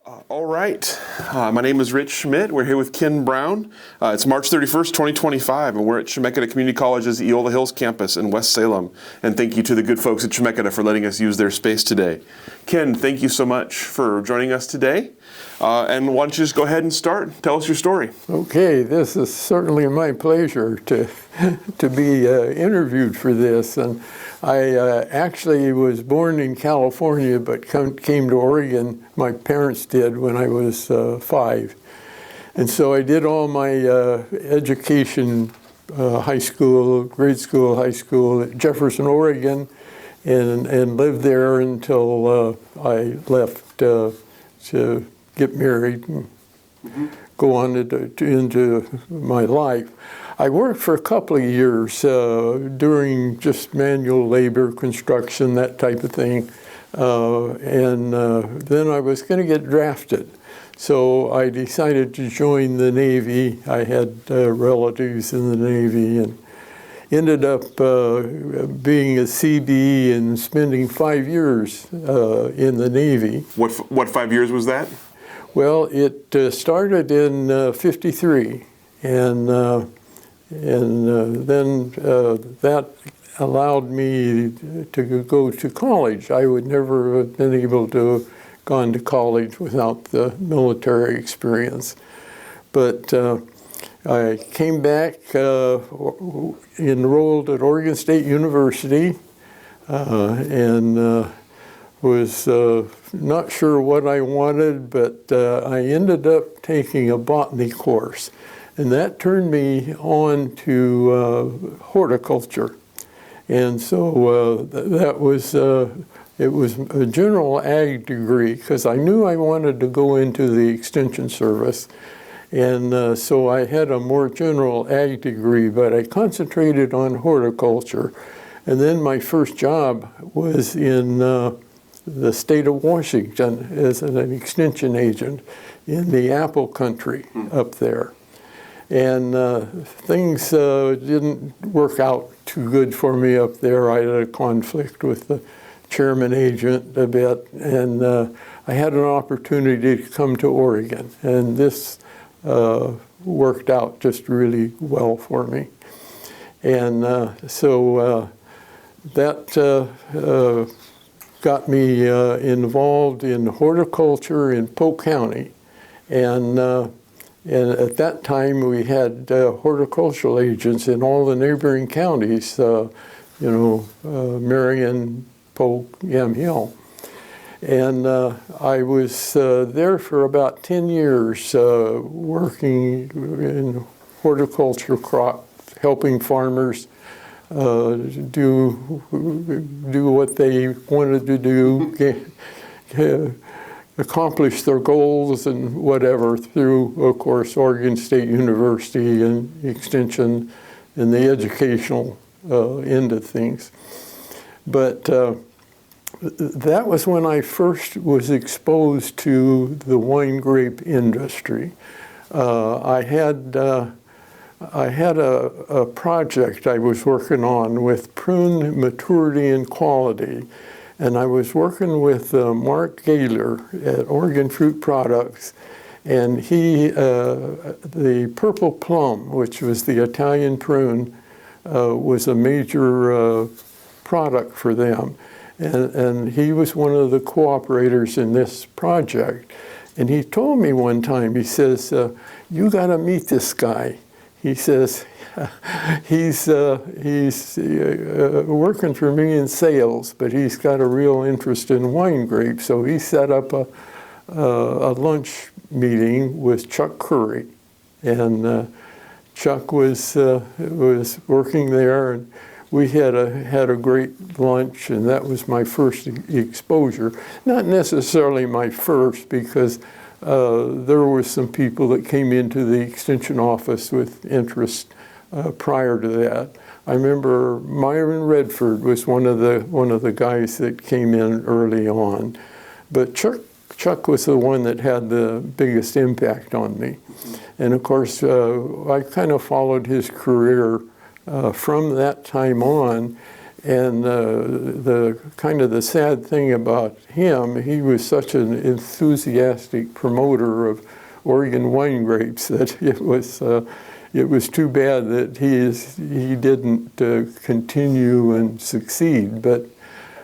All right. My name is Rich Schmidt. We're here with Ken Brown. It's March 31st, 2025, and we're at Chemeketa Community College's Eola Hills campus in West Salem. And thank you to the good folks at Chemeketa for letting us use their space today. Ken, thank you so much for joining us today. And why don't you just go ahead and start? Tell us your story. Okay, this is certainly my pleasure to be interviewed for this. And I actually was born in California, but came to Oregon. My parents did when I was 5. And so I did all my education, high school, grade school, high school at Jefferson, Oregon, and lived there until I left to get married and go on into my life. I worked for a couple of years doing just manual labor, construction, that type of thing. And then I was going to get drafted. So I decided to join the Navy. I had relatives in the Navy and ended up being a CB and spending 5 years in the Navy. What 5 years was that? Well, it started in '53, and then that allowed me to go to college. I would never have been able to have gone to college without the military experience. But I came back, enrolled at Oregon State University, and was not sure what I wanted, but I ended up taking a botany course. And that turned me on to horticulture. And so that was, it was a general ag degree, because I knew I wanted to go into the extension service. And so I had a more general ag degree, but I concentrated on horticulture. And then my first job was in the state of Washington as an extension agent in the apple country up there. And things didn't work out too good for me up there. I had a conflict with the chairman agent a bit, and I had an opportunity to come to Oregon, and this worked out just really well for me. And so that got me involved in horticulture in Polk County. And at that time, we had horticultural agents in all the neighboring counties, Marion, Polk, Yamhill. And I was there for about 10 years working in horticulture crops, helping farmers do what they wanted to do, accomplish their goals and whatever through, of course, Oregon State University and extension and the educational end of things. But that was when I first was exposed to the wine grape industry. I had a project I was working on with prune maturity and quality, and I was working with Mark Gaylor at Oregon Fruit Products, and he, the purple plum, which was the Italian prune, was a major product for them, and he was one of the cooperators in this project. And he told me one time, he says, "You got to meet this guy." He says, he's working for me in sales, but he's got a real interest in wine grapes. So he set up a lunch meeting with Chuck Curry. And Chuck was working there, and we had a great lunch, and that was my first exposure. Not necessarily my first, because there were some people that came into the extension office with interest prior to that. I remember Myron Redford was one of the guys that came in early on, but Chuck was the one that had the biggest impact on me. And of course, I kind of followed his career from that time on, And the kind of the sad thing about him, he was such an enthusiastic promoter of Oregon wine grapes that it was too bad that he didn't continue and succeed. But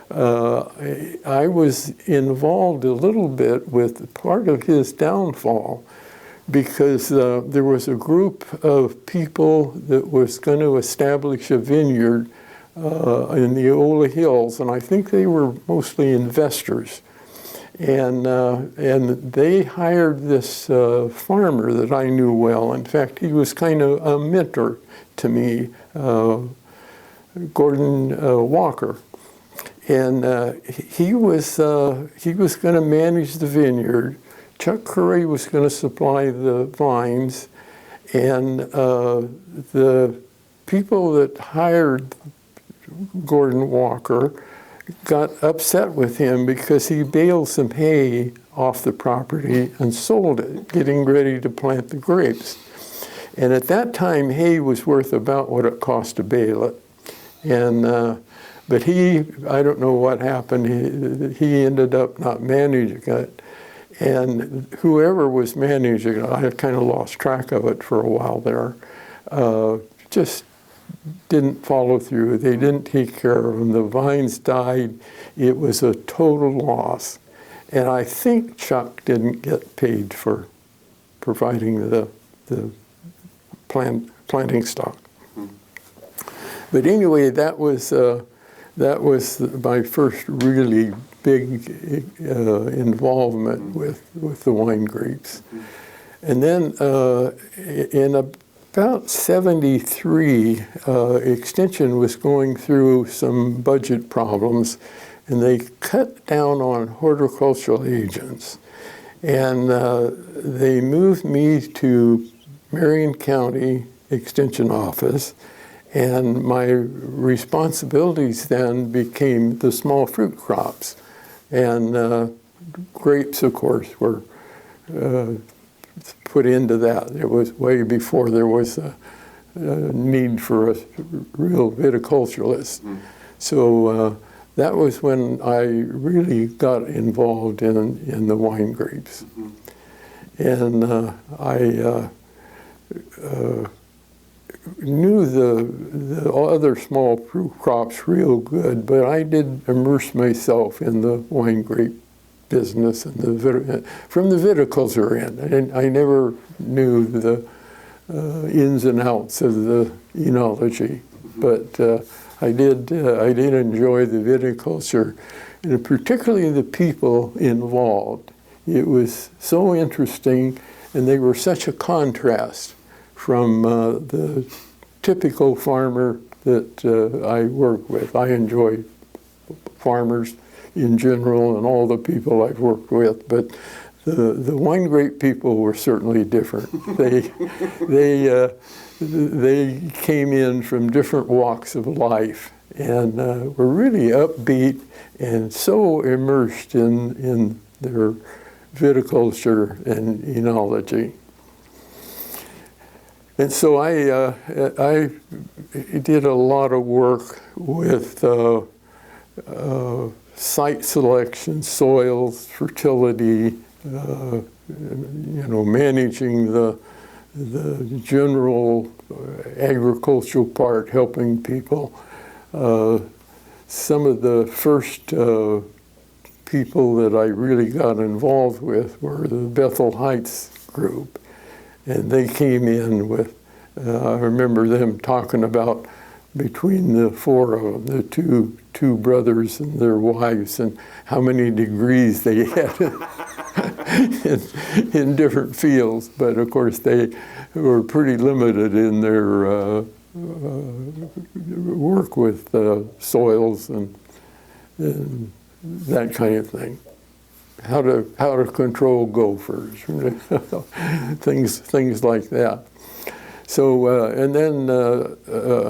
I was involved a little bit with part of his downfall, because there was a group of people that was going to establish a vineyard in the Eola Hills, and I think they were mostly investors. And they hired this farmer that I knew well. In fact, he was kind of a mentor to me, Gordon Walker. And he was going to manage the vineyard. Chuck Curry was going to supply the vines, and the people that hired Gordon Walker got upset with him because he baled some hay off the property and sold it, getting ready to plant the grapes. And at that time, hay was worth about what it cost to bale it. And but I don't know what happened. He ended up not managing it. And whoever was managing it, I kind of lost track of it for a while there, just didn't follow through. They didn't take care of them. The vines died. It was a total loss. And I think Chuck didn't get paid for providing the planting stock. But anyway, that was my first really big involvement with the wine grapes. And then in about 73, Extension was going through some budget problems, and they cut down on horticultural agents. And they moved me to Marion County Extension Office, and my responsibilities then became the small fruit crops. And grapes, of course, were put into that. It was way before there was a need for a real viticulturalist. So that was when I really got involved in the wine grapes. And I knew the other small fruit crops real good, but I did immerse myself in the wine grape business and from the viticulture end. And I never knew the ins and outs of the enology, but I did enjoy the viticulture, and particularly the people involved. It was so interesting, and they were such a contrast from the typical farmer that I work with. I enjoy farmers in general and all the people I've worked with, but the wine grape people were certainly different. They came in from different walks of life and were really upbeat and so immersed in their viticulture and enology. And so I did a lot of work with site selection, soils, fertility, managing the general agricultural part, helping people. Some of the first people that I really got involved with were the Bethel Heights group. And they came in with, I remember them talking about between the four of them, the two brothers and their wives, and how many degrees they had in different fields. But of course, they were pretty limited in their work with soils and that kind of thing. How to control gophers, things like that. So, and then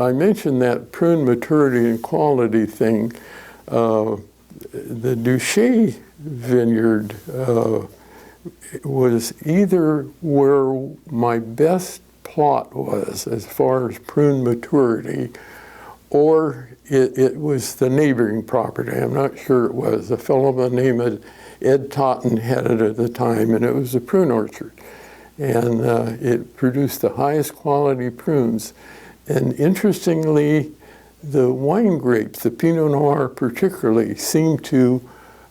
I mentioned that prune maturity and quality thing. The Duché vineyard was either where my best plot was as far as prune maturity, or it was the neighboring property. I'm not sure it was. A fellow by the name of Ed Totten had it at the time, and it was a prune orchard. And it produced the highest quality prunes. And interestingly, the wine grapes, the Pinot Noir particularly, seemed to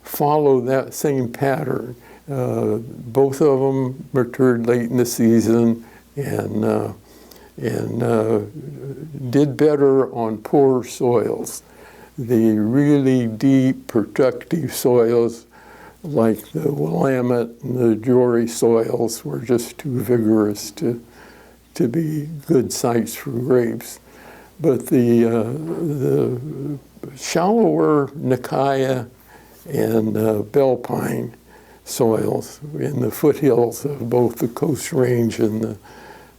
follow that same pattern. Both of them matured late in the season and did better on poor soils. The really deep, productive soils, like the Willamette and the Jory soils, were just too vigorous to be good sites for grapes. But the shallower Nicaea and Belpine soils in the foothills of both the Coast Range and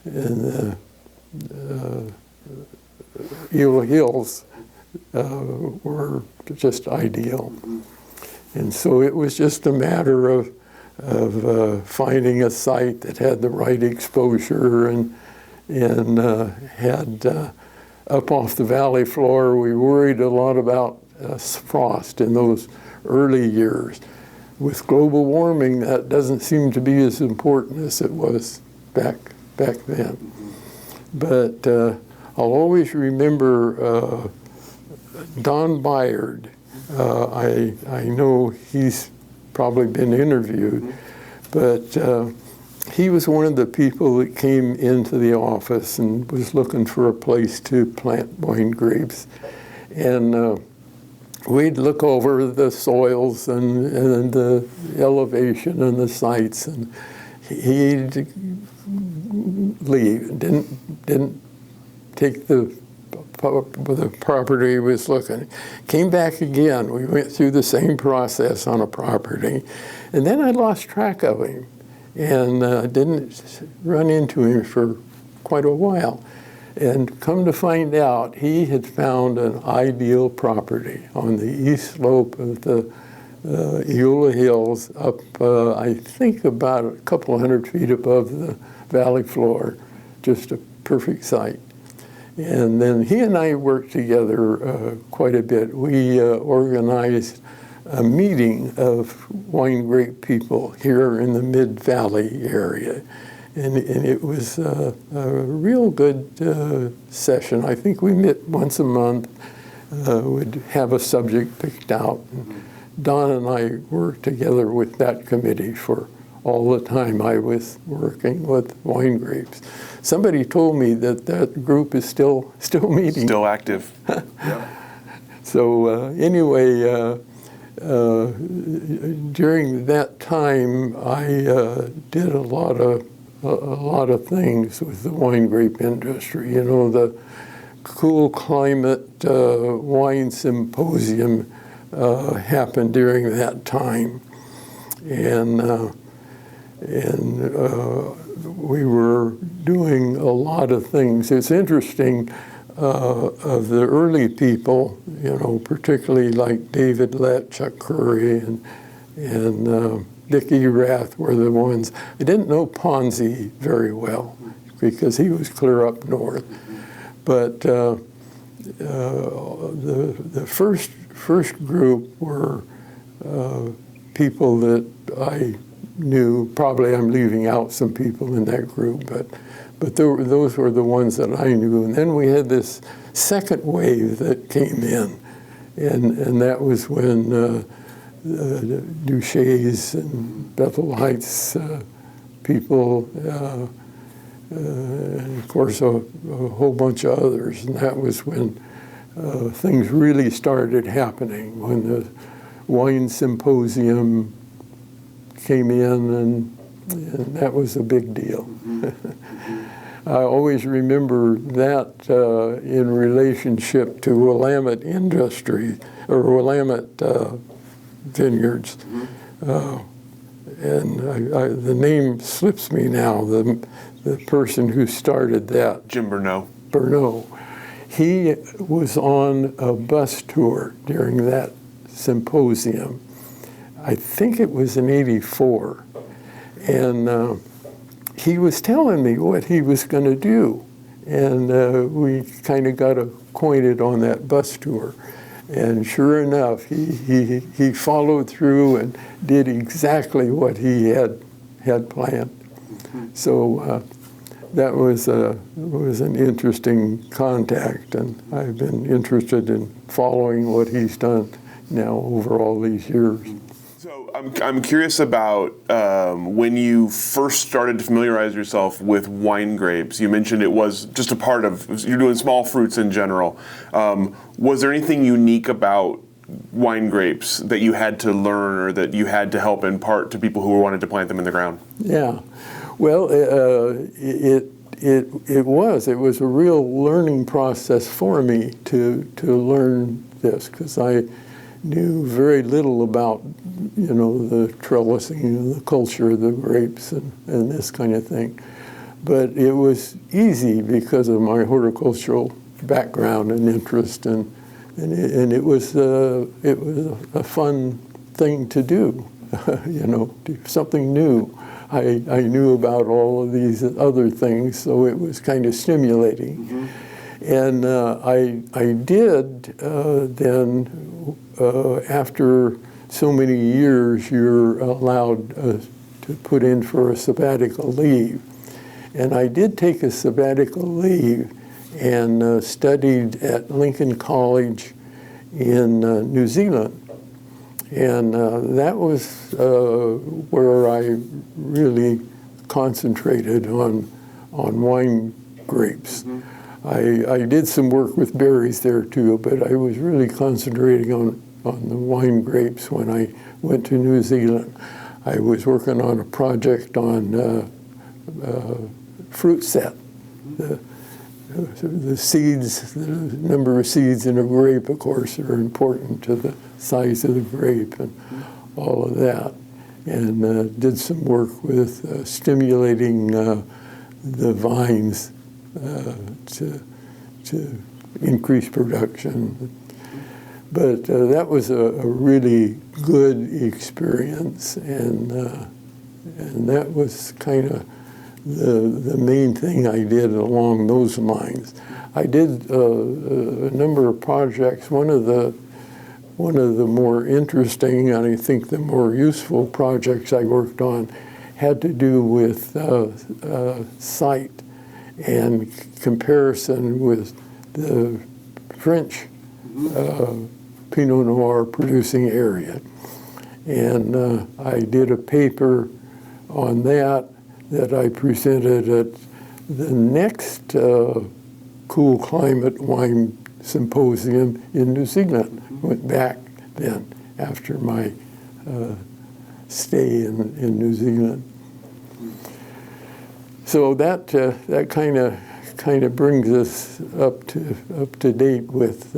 the Eola Hills were just ideal. And so it was just a matter of finding a site that had the right exposure and had up off the valley floor. We worried a lot about frost in those early years. With global warming, that doesn't seem to be as important as it was back then. But I'll always remember Don Byard. I know he's probably been interviewed, but he was one of the people that came into the office and was looking for a place to plant wine grapes. And we'd look over the soils and the elevation and the sites, and he'd leave, didn't take the property he was looking. Came back again. We went through the same process on a property. And then I lost track of him and didn't run into him for quite a while. And come to find out, he had found an ideal property on the east slope of the Eola Hills up, I think, about a couple of 100 feet above the valley floor. Just a perfect site. And then he and I worked together quite a bit. We organized a meeting of wine grape people here in the Mid-Valley area. And it was a real good session. I think we met once a month, would have a subject picked out. And Don and I worked together with that committee for all the time I was working with wine grapes. Somebody told me that group is still meeting. Still active. Yeah. So anyway, during that time, I did a lot of things with the wine grape industry. You know, the Cool Climate Wine Symposium happened during that time, and we were doing a lot of things. It's interesting, of the early people, you know, particularly like David Lett, Chuck Curry, and Dick Erath were the ones. I didn't know Ponzi very well because he was clear up north. But the first group were people that I knew. Probably I'm leaving out some people in that group, but those were the ones that I knew. And then we had this second wave that came in, and that was when Duchesne's and Bethel Heights people, and of course a whole bunch of others. And that was when things really started happening, when the wine symposium came in, and that was a big deal. I always remember that in relationship to Willamette industry, or Willamette vineyards. And the name slips me now, the person who started that. Jim Bernot. Bernot. He was on a bus tour during that symposium. I think it was in '84. And he was telling me what he was going to do. And we kind of got acquainted on that bus tour. And sure enough, he followed through and did exactly what he had planned. So that was an interesting contact, and I've been interested in following what he's done now over all these years. So I'm curious about when you first started to familiarize yourself with wine grapes. You mentioned it was just a part of, you're doing small fruits in general. Was there anything unique about wine grapes that you had to learn or that you had to help impart to people who wanted to plant them in the ground? Yeah, well, it was a real learning process for me to learn this, because I knew very little about, the trellising, the culture of the grapes and this kind of thing. But it was easy because of my horticultural background and interest, and it was a fun thing to do, something new. I knew about all of these other things, so it was kind of stimulating. And I did then, after so many years, you're allowed to put in for a sabbatical leave. And I did take a sabbatical leave and studied at Lincoln College in New Zealand. And that was where I really concentrated on wine grapes. I did some work with berries there too, but I was really concentrating on the wine grapes when I went to New Zealand. I was working on a project on fruit set. The seeds, the number of seeds in a grape, of course, are important to the size of the grape and all of that. And did some work with stimulating the vines to increase production. But that was a really good experience, and that was kind of the main thing I did along those lines. I did a number of projects. One of the more interesting, and I think the more useful projects I worked on had to do with site and comparison with the French Pinot Noir producing area. And I did a paper on that I presented at the next Cool Climate Wine Symposium in New Zealand. Went back then after my stay in New Zealand. So that kind of brings us up to date with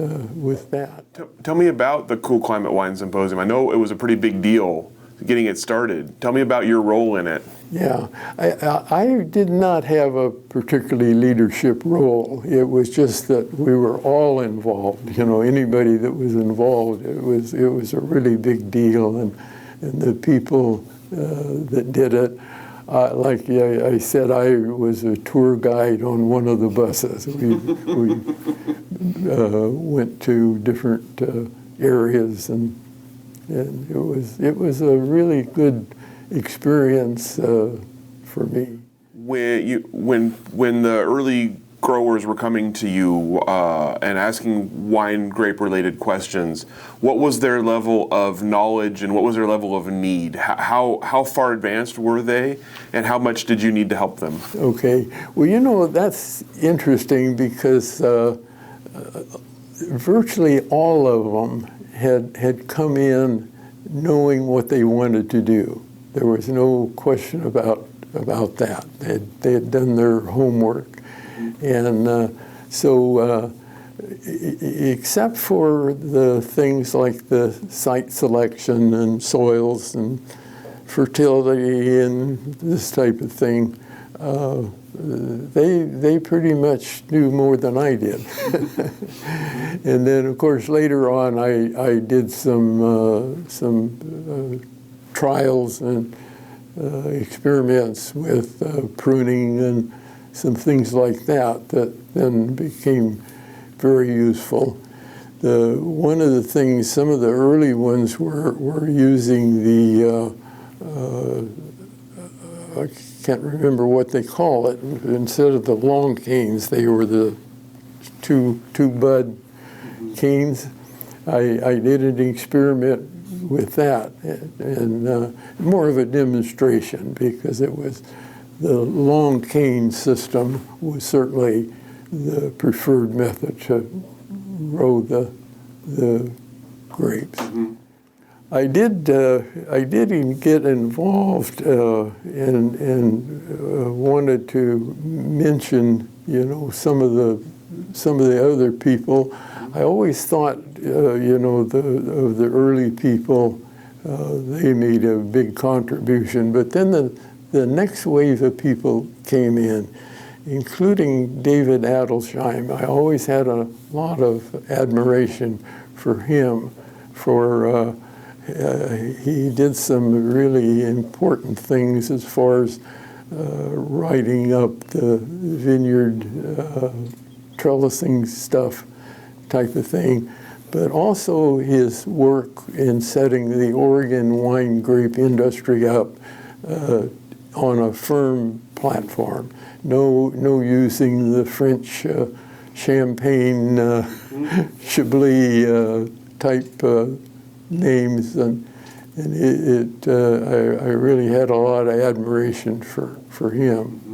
that. Tell me about the Cool Climate Wine Symposium. I know it was a pretty big deal getting it started. Tell me about your role in it. Yeah, I did not have a particularly leadership role. It was just that we were all involved. Anybody that was involved, it was a really big deal, and the people that did it. Like I said, I was a tour guide on one of the buses. We went to different areas, and it was a really good experience for me. When the early growers were coming to you and asking wine grape related questions, what was their level of knowledge and what was their level of need? How far advanced were they, and how much did you need to help them? Okay, well, that's interesting because virtually all of them had come in knowing what they wanted to do. There was no question about that. They had done their homework. And so except for the things like the site selection and soils and fertility and this type of thing, they pretty much knew more than I did. And then, of course, later on, I did some trials and experiments with pruning and some things like that then became very useful. One of the things, some of the early ones were using the, I can't remember what they call it. Instead of the long canes, they were the two bud canes. I did an experiment with that, and more of a demonstration, because it was the long cane system was certainly the preferred method to grow the grapes. Mm-hmm. I did get involved and wanted to mention, some of the other people. I always thought, of the early people, they made a big contribution. But then the next wave of people came in, including David Adelsheim. I always had a lot of admiration for him. He did some really important things as far as writing up the vineyard trellising stuff type of thing, but also his work in setting the Oregon wine grape industry up on a firm platform. No using the French champagne Chablis type names, and I really had a lot of admiration for him.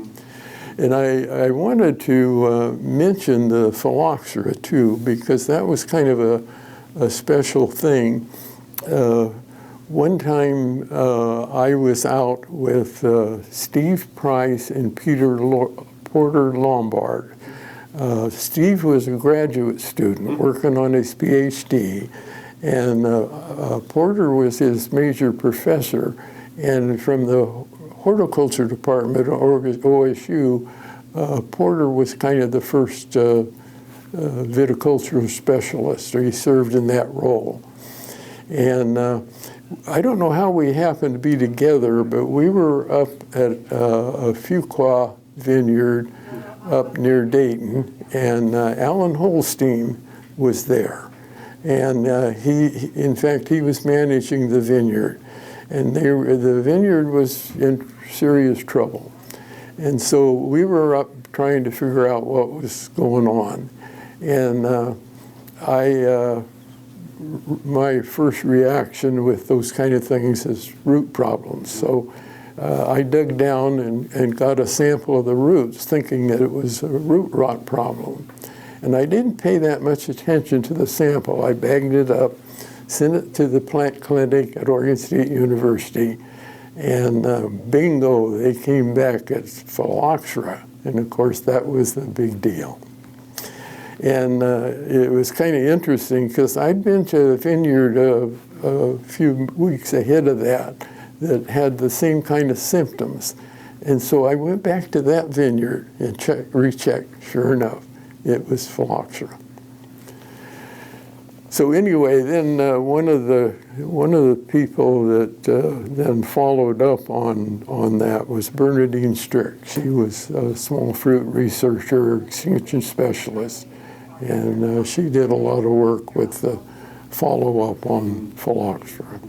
And I wanted to mention the Phylloxera too, because that was kind of a special thing. One time I was out with Steve Price and Porter Lombard. Steve was a graduate student working on his PhD, and Porter was his major professor. And from the horticulture department at OSU, Porter was kind of the first viticultural specialist, or he served in that role. And I don't know how we happened to be together, but we were up at a Fuqua vineyard up near Dayton, and Alan Holstein was there. And in fact, he was managing the vineyard. And the vineyard was in serious trouble. And so we were up trying to figure out what was going on. And my first reaction with those kind of things is root problems. So I dug down and got a sample of the roots, thinking that it was a root rot problem. And I didn't pay that much attention to the sample. I bagged it up, sent it to the plant clinic at Oregon State University, and bingo, they came back as Phylloxera. And of course, that was the big deal. And it was kind of interesting, because I'd been to a vineyard a few weeks ahead of that had the same kind of symptoms. And so I went back to that vineyard and rechecked. Sure enough, it was Phylloxera. So anyway, then one of the people that then followed up on that was Bernadine Strick. She was a small fruit researcher, extension specialist, and she did a lot of work with the follow-up on Phylloxera.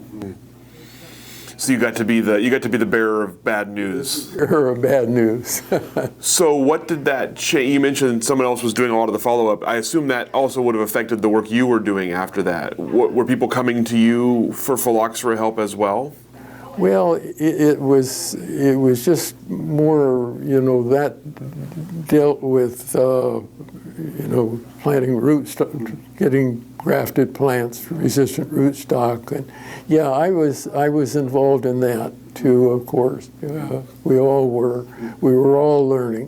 So you got to be the bearer of bad news. Bearer of bad news. So what did that change? You mentioned someone else was doing a lot of the follow-up. I assume that also would have affected the work you were doing after that. Were people coming to you for Phylloxera help as well? Well, it was just more, that dealt with, planting getting grafted plants, resistant rootstock, and yeah, I was involved in that too. Of course, we all were. We were all learning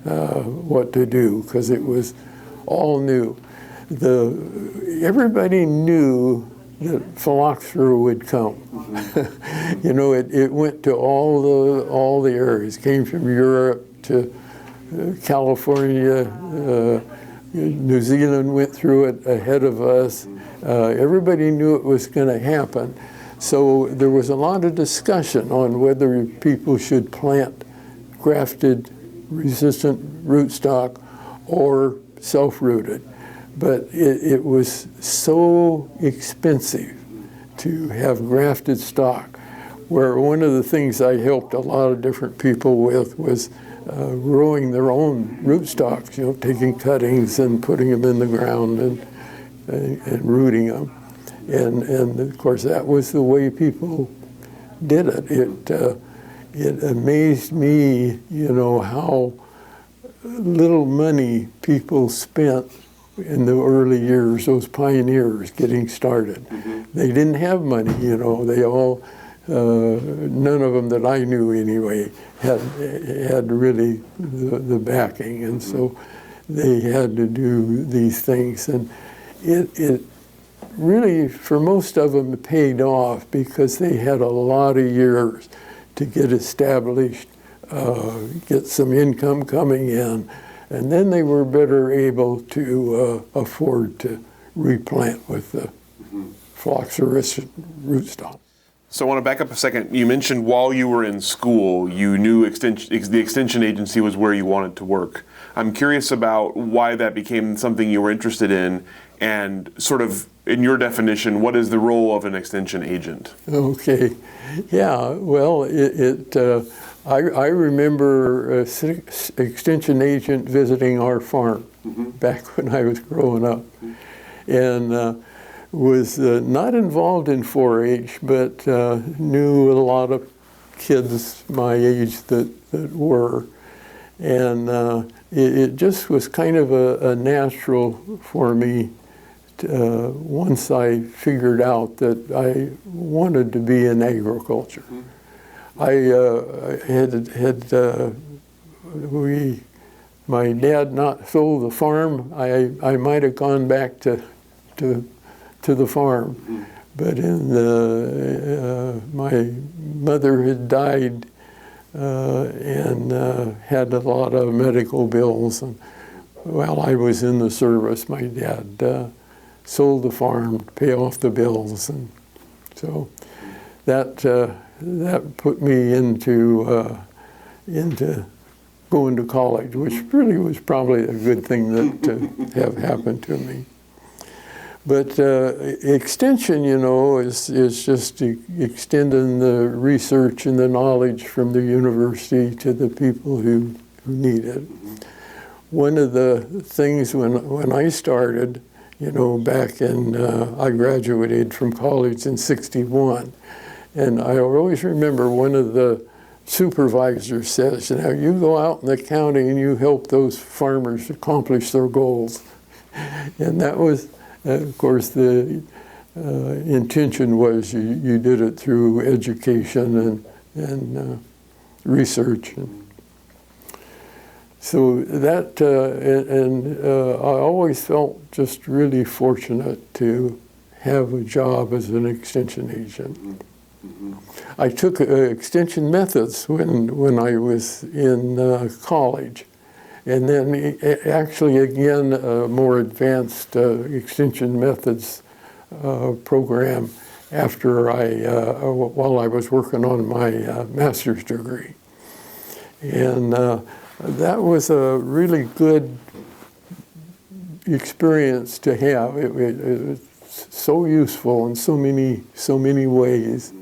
what to do, because it was all new. Everybody knew that Phylloxera would come. It went to all the areas. Came from Europe to California. New Zealand went through it ahead of us. Everybody knew it was going to happen. So there was a lot of discussion on whether people should plant grafted resistant rootstock or self-rooted. but it was so expensive to have grafted stock, where one of the things I helped a lot of different people with was growing their own rootstocks, taking cuttings and putting them in the ground and rooting them. And of course, that was the way people did it. It amazed me, how little money people spent in the early years, those pioneers getting started. Mm-hmm. They didn't have money, they all, none of them that I knew anyway, had really the backing. And so they had to do these things. And it really, for most of them, paid off because they had a lot of years to get established, get some income coming in, and then they were better able to afford to replant with the Phylloxera rootstock. So I want to back up a second. You mentioned while you were in school, you knew the extension agency was where you wanted to work. I'm curious about why that became something you were interested in, and sort of, in your definition, what is the role of an extension agent? Okay, yeah, well, I remember an extension agent visiting our farm back when I was growing up, and was not involved in 4-H, but knew a lot of kids my age that were. And it just was kind of a natural for me once I figured out that I wanted to be in agriculture. My dad not sold the farm, I might have gone back to the farm. But my mother had died and had a lot of medical bills. And while I was in the service, my dad sold the farm to pay off the bills. And so that put me into going to college, which really was probably a good thing that have happened to me. But extension, is just extending the research and the knowledge from the university to the people who need it. One of the things when I started, back in, I graduated from college in '61, and I always remember one of the supervisors says, you go out in the county and you help those farmers accomplish their goals. And that was, of course, the intention was you did it through education and research. So that, I always felt just really fortunate to have a job as an extension agent. I took extension methods when I was in college. And then actually, again, a more advanced extension methods program after while I was working on my master's degree. And that was a really good experience to have. It was so useful in so many ways.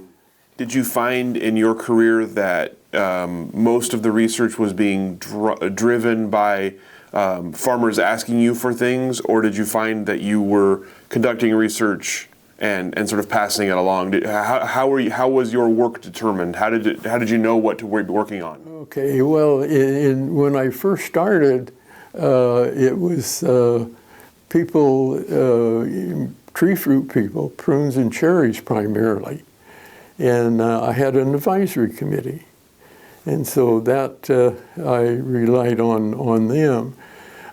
Did you find in your career that most of the research was being driven by farmers asking you for things, or did you find that you were conducting research and sort of passing it along? How was your work determined? How did you know what to be working on? Okay, well, when I first started, it was people, tree fruit people, prunes and cherries primarily. And I had an advisory committee. And so that I relied on them.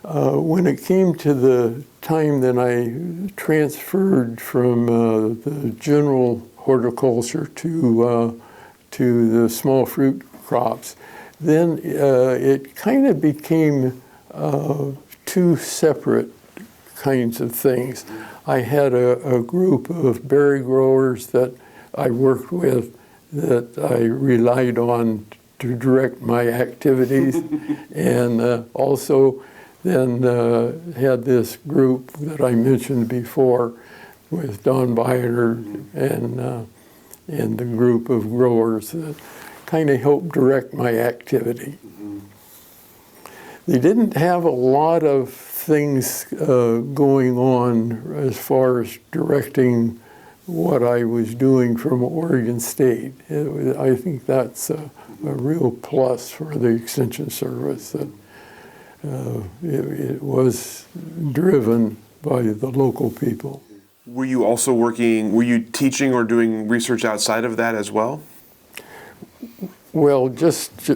When it came to the time that I transferred from the general horticulture to the small fruit crops, then it kind of became two separate kinds of things. I had a group of berry growers that I worked with that I relied on to direct my activities, and also then had this group that I mentioned before with Don Byer and the group of growers that kind of helped direct my activity. They didn't have a lot of things going on as far as directing what I was doing from Oregon State. I think that's a real plus for the Extension Service, that it was driven by the local people. Were you also were you teaching or doing research outside of that as well? Well, just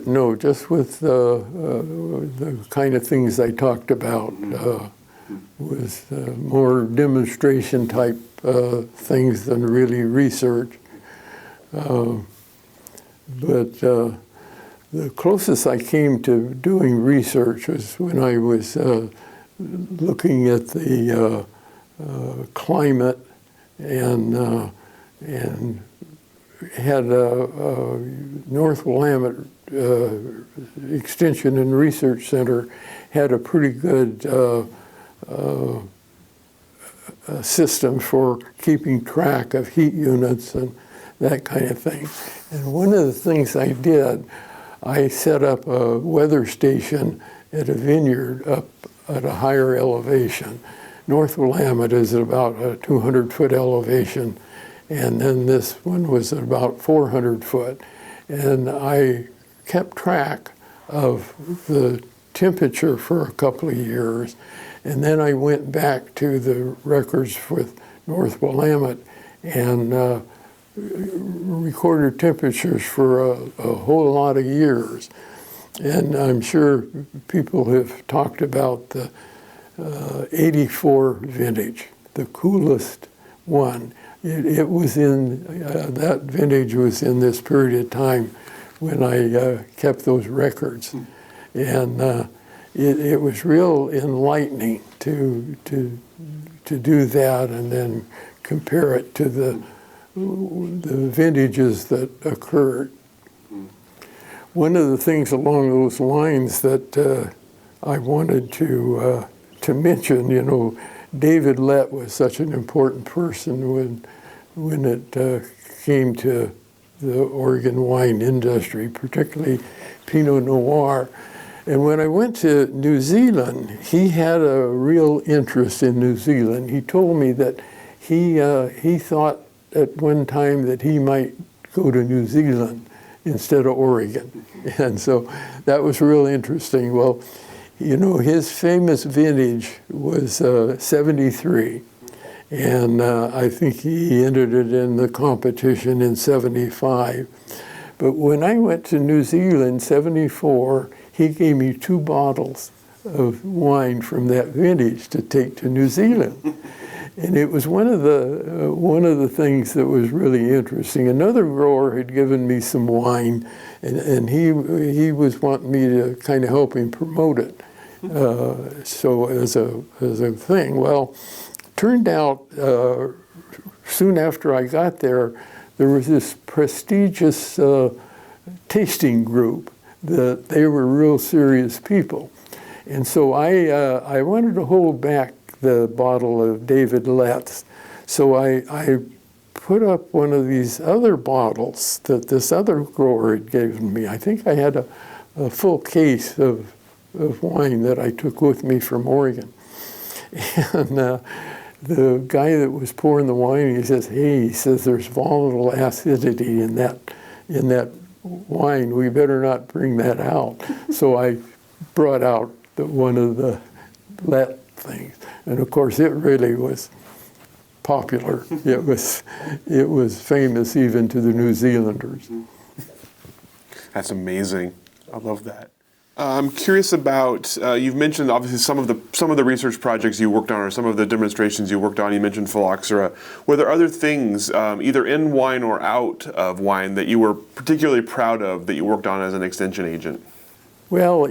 with the kind of things I talked about, was more demonstration type things than really research. But the closest I came to doing research was when I was looking at the climate and had North Willamette Extension and Research Center had a pretty good system for keeping track of heat units and that kind of thing. And one of the things I did, I set up a weather station at a vineyard up at a higher elevation. North Willamette is at about a 200-foot elevation, and then this one was at about 400 foot. And I kept track of the temperature for a couple of years, and then I went back to the records with North Willamette and recorded temperatures for a whole lot of years. And I'm sure people have talked about the 84 vintage, the coolest one. It was in, that vintage was in this period of time when I kept those records. And it was real enlightening to do that and then compare it to the vintages that occurred. One of the things along those lines that I wanted to mention, David Lett was such an important person when it came to the Oregon wine industry, particularly Pinot Noir. And when I went to New Zealand, he had a real interest in New Zealand. He told me that he thought at one time that he might go to New Zealand instead of Oregon. And so that was real interesting. Well, his famous vintage was 73. And I think he entered it in the competition in 75. But when I went to New Zealand, 74, he gave me 2 bottles of wine from that vintage to take to New Zealand. And it was one of the things that was really interesting. Another grower had given me some wine, and he was wanting me to kind of help him promote it. So as a thing, well, turned out soon after I got there was this prestigious tasting group that they were real serious people. And so I wanted to hold back the bottle of David Lett's. So I put up one of these other bottles that this other grower had given me. I think I had a full case of wine that I took with me from Oregon. And the guy that was pouring the wine, he says, "Hey," he says, "there's volatile acidity in that wine. We better not bring that out." So I brought out one of the Lett things, and of course it really was popular. It was famous even to the New Zealanders. That's amazing. I love that. I'm curious about, you've mentioned obviously some of the research projects you worked on or some of the demonstrations you worked on. You mentioned Phylloxera. Were there other things, either in wine or out of wine, that you were particularly proud of that you worked on as an extension agent? Well,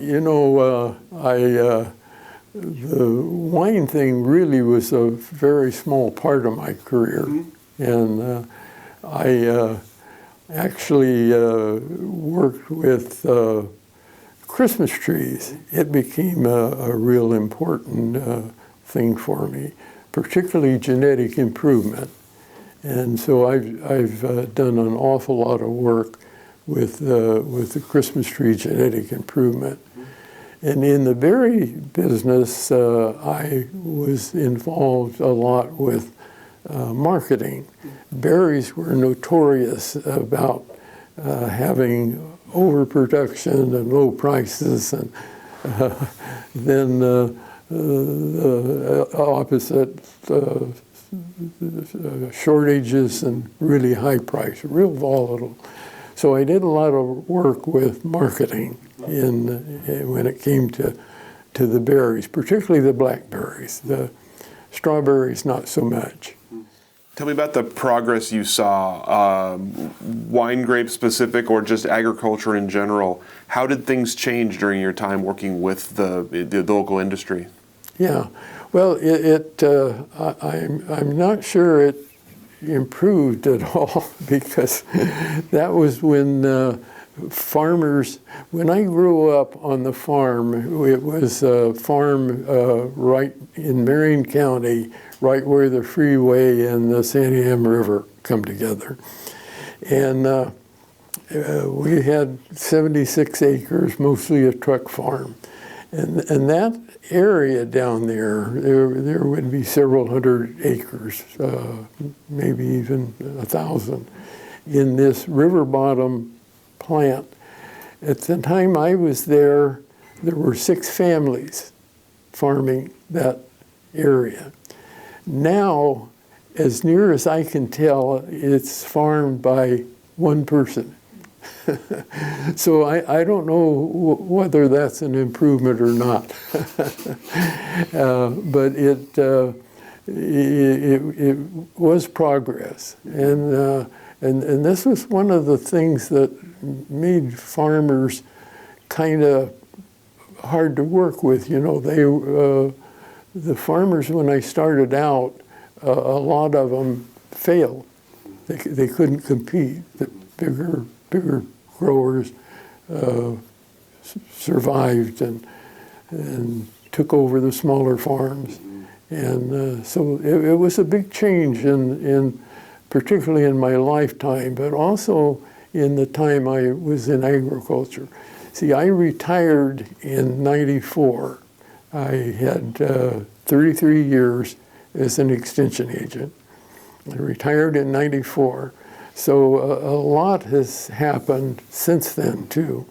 the wine thing really was a very small part of my career. Mm-hmm. And I actually worked with Christmas trees, it became a real important thing for me, particularly genetic improvement. And so I've done an awful lot of work with the Christmas tree genetic improvement. And in the berry business, I was involved a lot with marketing. Berries were notorious about having overproduction and low prices, and then the opposite, shortages and really high price, real volatile. So I did a lot of work with marketing when it came to the berries, particularly the blackberries. The strawberries, not so much. Tell me about the progress you saw, wine grape specific or just agriculture in general. How did things change during your time working with the local industry? Yeah, well, I'm not sure it improved at all, because that was when farmers, when I grew up on the farm, it was a farm right in Marion County, right where the freeway and the Santiam River come together. And we had 76 acres, mostly a truck farm. And that area down there would be several hundred acres, maybe even 1,000, in this river bottom plant. At the time I was there were 6 families farming that area. Now, as near as I can tell, it's farmed by one person. So I don't know whether that's an improvement or not. But it was progress. And this was one of the things that made farmers kind of hard to work with. You know, the farmers, when I started out, a lot of them failed. They couldn't compete. The bigger growers survived and took over the smaller farms. And so it was a big change, particularly in my lifetime, but also in the time I was in agriculture. See, I retired in '94. I had 33 years as an extension agent. I retired in '94. So a lot has happened since then, too,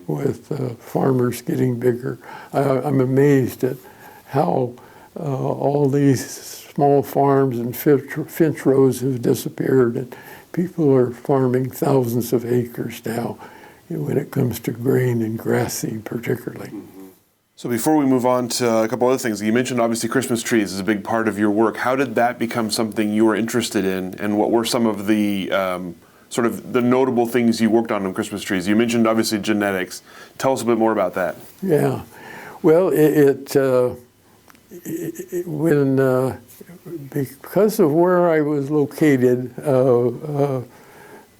with farmers getting bigger. I'm amazed at how all these small farms and finch rows have disappeared, and people are farming thousands of acres now when it comes to grain and grass seed particularly. So before we move on to a couple other things, you mentioned obviously Christmas trees is a big part of your work. How did that become something you were interested in, and what were some of the sort of the notable things you worked on Christmas trees? You mentioned obviously genetics. Tell us a bit more about that. Yeah, well, because of where I was located,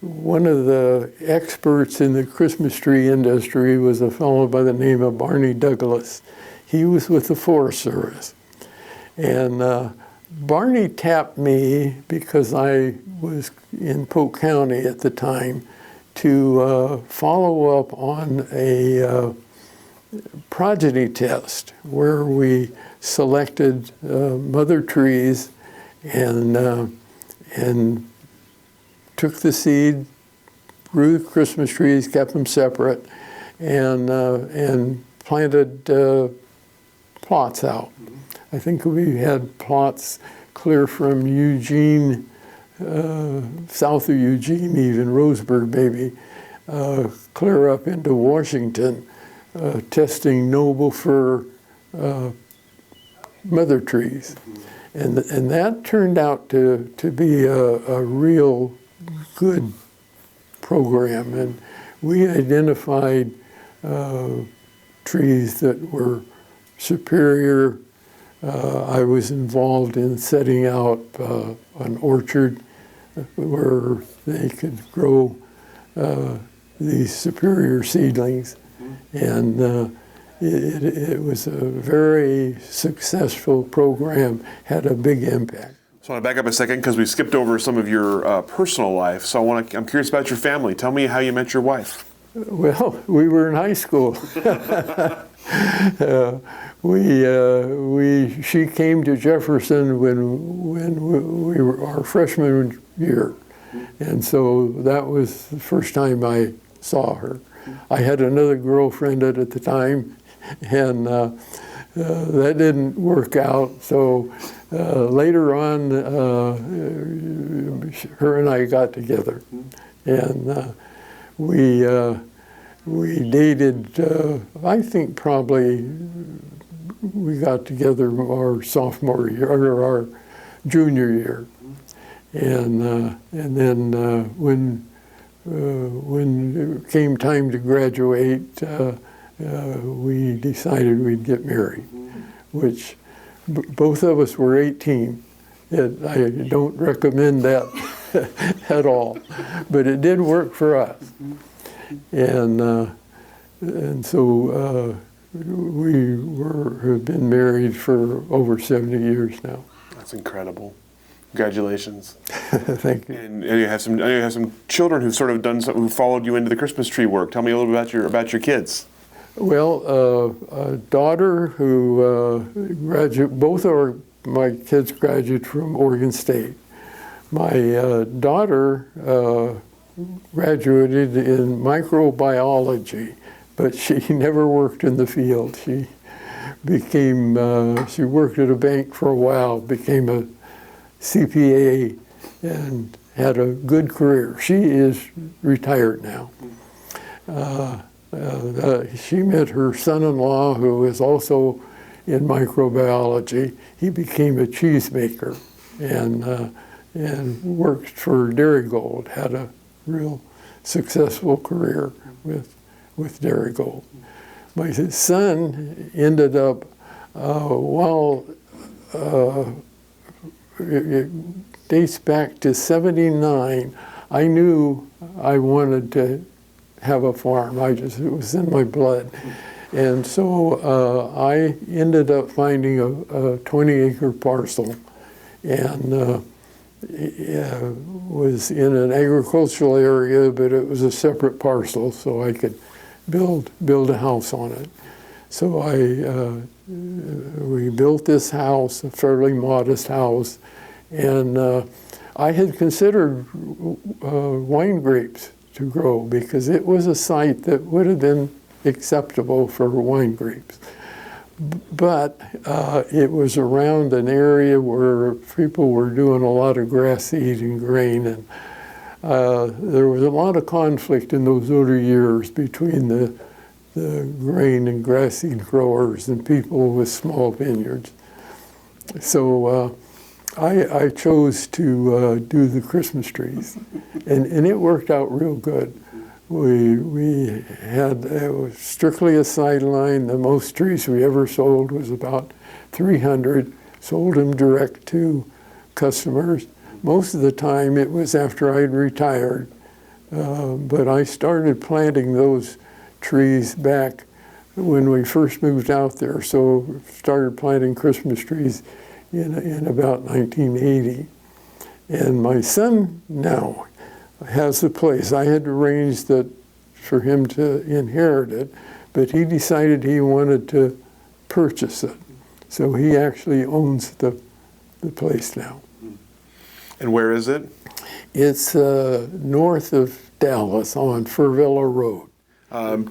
one of the experts in the Christmas tree industry was a fellow by the name of Barney Douglas. He was with the Forest Service. And Barney tapped me, because I was in Polk County at the time, to follow up on a progeny test where we selected mother trees and took the seed, grew the Christmas trees, kept them separate, and planted plots out. I think we had plots clear from Eugene, south of Eugene, even Roseburg maybe, clear up into Washington, testing noble fir mother trees. And that turned out to be a real good program. And we identified trees that were superior. I was involved in setting out an orchard where they could grow these superior seedlings. And it was a very successful program, had a big impact. So I want to back up a second because we skipped over some of your personal life. So I'm curious about your family. Tell me how you met your wife. Well, we were in high school. She came to Jefferson when we were our freshman year, and so that was the first time I saw her. I had another girlfriend at the time, and that didn't work out. So later on, her and I got together, and we dated, I think probably we got together our sophomore year, or our junior year. And then when it came time to graduate, we decided we'd get married, which both of us were 18. I don't recommend that at all, but it did work for us. And so we have been married for over 70 years now. That's incredible. Congratulations. Thank you. And you have some children who've sort of who followed you into the Christmas tree work. Tell me a little bit about your kids. Well, a daughter who both of my kids graduated from Oregon State. My daughter graduated in microbiology, but she never worked in the field. She worked at a bank for a while, became a CPA, and had a good career. She is retired now. She met her son-in-law, who is also in microbiology. He became a cheesemaker and worked for Dairygold, had a real successful career with Dairygold. My son ended up, it dates back to '79. I knew I wanted to have a farm. It was in my blood. And so I ended up finding a 20-acre parcel, and was in an agricultural area, but it was a separate parcel, so I could build a house on it. So we built this house, a fairly modest house, and I had considered wine grapes to grow because it was a site that would have been acceptable for wine grapes. But it was around an area where people were doing a lot of grass seed and grain, and there was a lot of conflict in those early years between the grain and grass seed growers and people with small vineyards. So I chose to do the Christmas trees, and it worked out real good. It was strictly a sideline. The most trees we ever sold was about 300, sold them direct to customers. Most of the time it was after I'd retired, but I started planting those trees back when we first moved out there, so started planting Christmas trees in about 1980. And my son now has a place. I had arranged that for him to inherit it, but he decided he wanted to purchase it. So he actually owns the place now. And where is it? It's north of Dallas on Furvilla Road.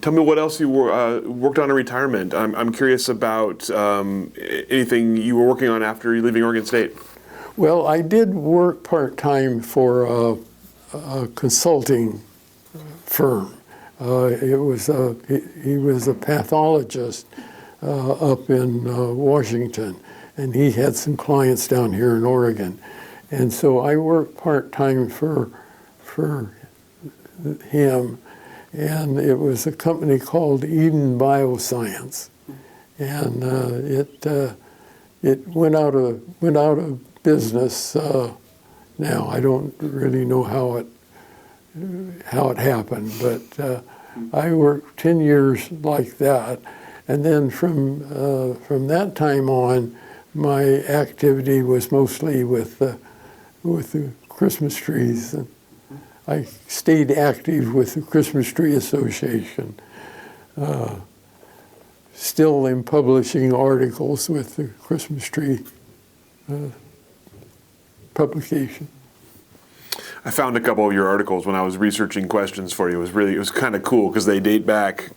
Tell me what else you worked on in retirement. I'm curious about anything you were working on after you leaving Oregon State. Well, I did work part-time for a consulting firm. He was a pathologist up in Washington, and he had some clients down here in Oregon. And so I worked part-time for him, and it was a company called Eden Bioscience, and it went out of business. Now I don't really know how it happened, but I worked 10 years like that. And then from that time on, my activity was mostly with the Christmas trees. And I stayed active with the Christmas Tree Association. Still am publishing articles with the Christmas Tree publication. I found a couple of your articles when I was researching questions for you. It was kind of cool because they date back.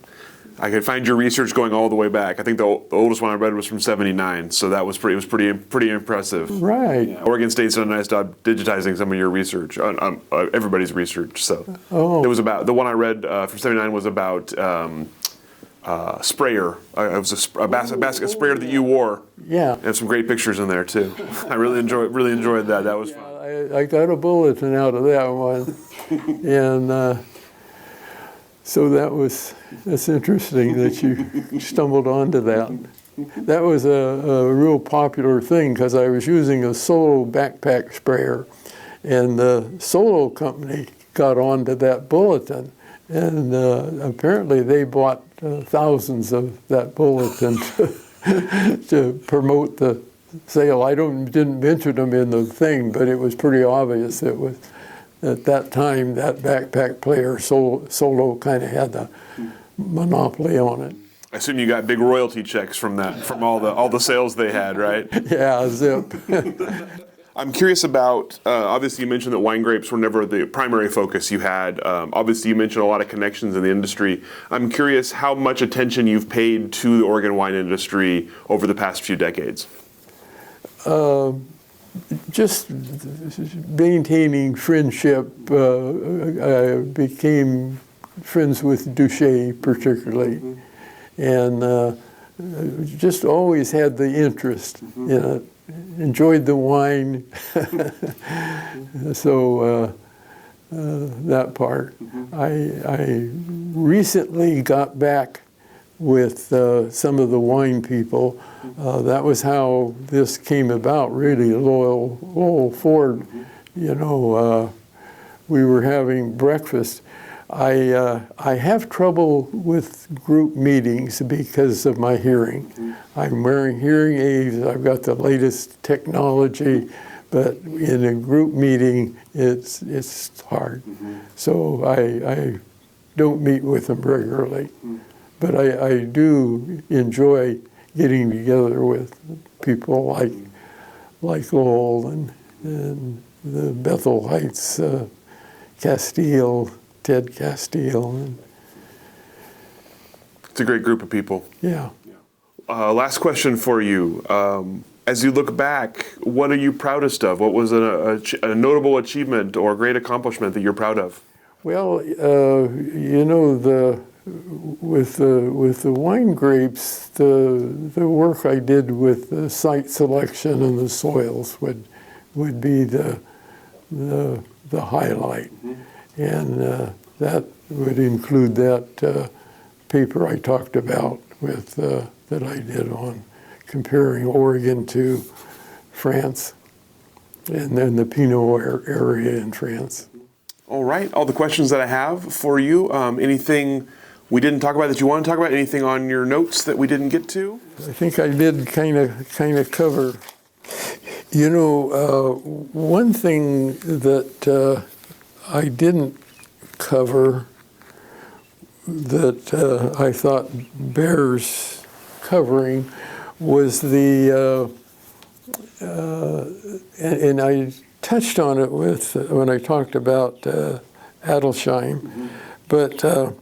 I could find your research going all the way back. I think the oldest one I read was from '79, so that was pretty impressive. Right. Yeah. Oregon State's done a nice job digitizing some of your research, everybody's research. So it was about the one I read from '79 was about sprayer. It was a basket sprayer that you wore. Yeah. And some great pictures in there too. I really enjoyed that. That was fun. I got a bulletin out of that one, and so that's interesting that you stumbled onto that. That was a real popular thing because I was using a Solo backpack sprayer, and the Solo company got onto that bulletin, and apparently they bought thousands of that bulletin to promote the sale. I didn't mention them in the thing, but it was pretty obvious it was at that time that backpack player Solo kind of had the monopoly on it. I assume you got big royalty checks from that, from all the sales they had, right? Yeah, zip. I'm curious about, obviously you mentioned that wine grapes were never the primary focus you had. Obviously you mentioned a lot of connections in the industry. I'm curious how much attention you've paid to the Oregon wine industry over the past few decades. Just maintaining friendship. I became friends with Duché particularly, and just always had the interest in it. Enjoyed the wine, so that part. I recently got back with some of the wine people. That was how this came about, really. Lowell Ford, we were having breakfast. I have trouble with group meetings because of my hearing. I'm wearing hearing aids. I've got the latest technology, but in a group meeting, it's hard. So I don't meet with them regularly. But I do enjoy getting together with people like Lowell and the Bethel Heights, Castile, Ted Castile. It's a great group of people. Yeah. Last question for you. As you look back, what are you proudest of? What was a notable achievement or great accomplishment that you're proud of? Well, with the wine grapes, the work I did with the site selection and the soils would be the highlight, and that would include that paper I talked about with that I did on comparing Oregon to France, and then the Pinot area in France. All right, all the questions that I have for you. Anything we didn't talk about that you want to talk about? Anything on your notes that we didn't get to? I think I did kind of cover. One thing that I didn't cover that I thought bears covering was and I touched on it when I talked about Adelsheim, but the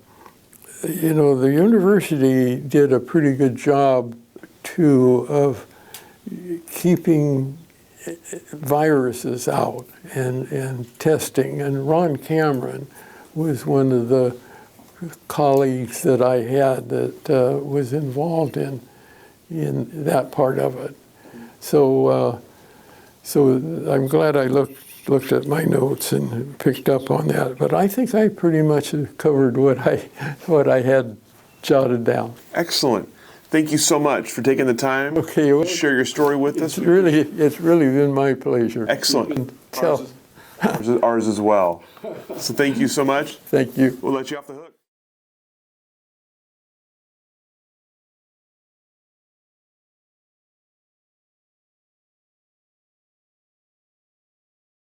university did a pretty good job too of keeping viruses out and testing. And Ron Cameron was one of the colleagues that I had that was involved in that part of it. So I'm glad I looked at my notes and picked up on that. But I think I pretty much covered what I had jotted down. Excellent. Thank you so much for taking the time to share your story with us. It's really been my pleasure. Excellent. Ours as well. So thank you so much. Thank you. We'll let you off the hook.